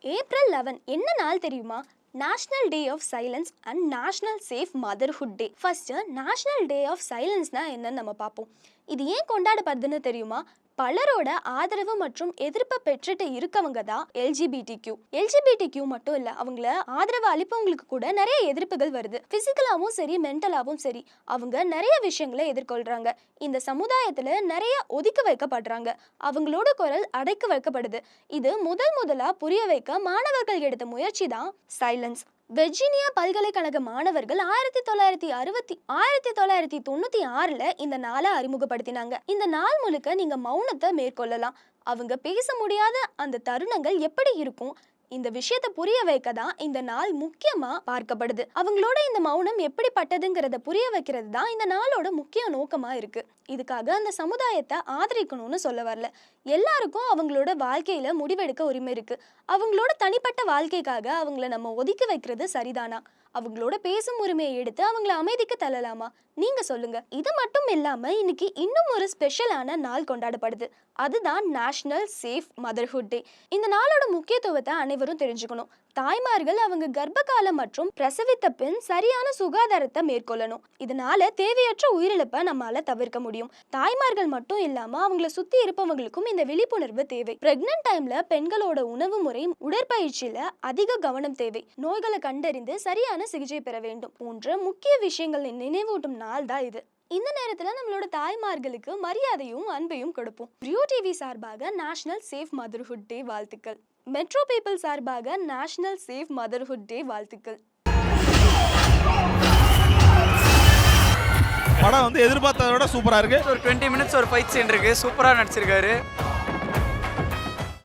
April 11 என்ன நாள் தெரியுமா? National day of silence and national safe motherhood day. First national day of சைலன்ஸ்னா என்னன்னு நம்ம பார்ப்போம். இது ஏன் கொண்டாடப்படுதுன்னு தெரியுமா? பலரோட ஆதரவு மற்றும் எதிர்ப்பை பெற்றுட்டு இருக்கவங்க தான் எல்ஜிபிடி மட்டும் இல்லை, அவங்கள ஆதரவு அளிப்பவங்களுக்கு கூட நிறைய எதிர்ப்புகள் வருது. பிசிக்கலாகவும் சரி மென்டலாகவும் சரி அவங்க நிறைய விஷயங்களை எதிர்கொள்றாங்க. இந்த சமுதாயத்தில் நிறைய ஒதுக்கி வைக்கப்படுறாங்க. அவங்களோட குரல் அடைக்க வைக்கப்படுது. இது முதலா புரிய வைக்க மாணவர்கள் எடுத்த முயற்சி தான் சைலன்ஸ். வெர்ஜீனியா பல்கலைக்கழக மாணவர்கள் 1996 இந்த நாளை அறிமுகப்படுத்தினாங்க. இந்த நாள் முழுக்க நீங்க மௌனத்தை மேற்கொள்ளலாம். அவங்க பேச முடியாத அந்த தருணங்கள் எப்படி இருக்கும், இந்த விஷயத்தை புரிய வைக்க தான் இந்த நாள் முக்கியமா பார்க்கப்படுது. அவங்களோட இந்த மௌனம் எப்படிப்பட்டதுங்கிறத புரிய வைக்கிறது தான் இந்த நாளோட முக்கிய நோக்கமா இருக்கு. இதுக்காக அந்த சமுதாயத்தை ஆதரிக்கணும்னு சொல்ல வரல. எல்லாருக்கும் அவங்களோட வாழ்க்கையில முடிவெடுக்க உரிமை இருக்கு. அவங்களோட தனிப்பட்ட வாழ்க்கைக்காக அவங்கள நம்ம ஒதுக்கி வைக்கிறது சரிதானா? அவங்களோட பேசும் உரிமையை எடுத்து அவங்கள அமைதிக்கு தள்ளலாமா? நீங்க சொல்லுங்க. இது மட்டும் இல்லாம இன்னைக்கு இன்னும் ஒரு ஸ்பெஷலான நாள் கொண்டாடப்படுது. அதுதான் நேஷனல் சேஃப் மதர்ஹுட் டே. இந்த நாளோட முக்கியத்துவத்தை அனைவரும் தெரிஞ்சுக்கணும். தாய்மார்கள் அவங்க கர்ப்ப காலம் மற்றும் பிரசவித்த பின் சரியான சுகாதாரத்தை மேற்கொள்ளணும். இதனால தேவையற்ற உயிரிழப்பை நம்மளால தவிர்க்க முடியும். தாய்மார்கள் மட்டும் இல்லாம அவங்கள சுத்தி இருப்பவங்களுக்கும் இந்த விழிப்புணர்வு தேவை. பிரெக்னன்ட் டைம்ல பெண்களோட உணவு முறை, உடற்பயிற்சியில அதிக கவனம் தேவை. நோய்களை கண்டறிந்து சரியான சிகிச்சை பெற வேண்டும் போன்ற முக்கிய விஷயங்களை நினைவூட்டும் நாள் தான் இது. இந்த நேரத்துல நம்மளோட தாய்மார்களுக்கு மரியாதையும் அன்பையும் கொடுப்போம். ரியோ டிவி சார்பாக நேஷனல் சேஃப் மதர்ஹுட் டே வாழ்த்துக்கள். மெட்ரோ பீப்பிள் சார்பாக நேஷனல் சேஃப் மதர்ஹுட் டே வாழ்த்துக்கள். படம் எதிர்பார்த்ததை விட சூப்பரா இருக்கு. ஒரு 20 மினிட்ஸ் ஒரு ஃபைட் சீன் இருக்கு, சூப்பரா நடிச்சிருக்காரு.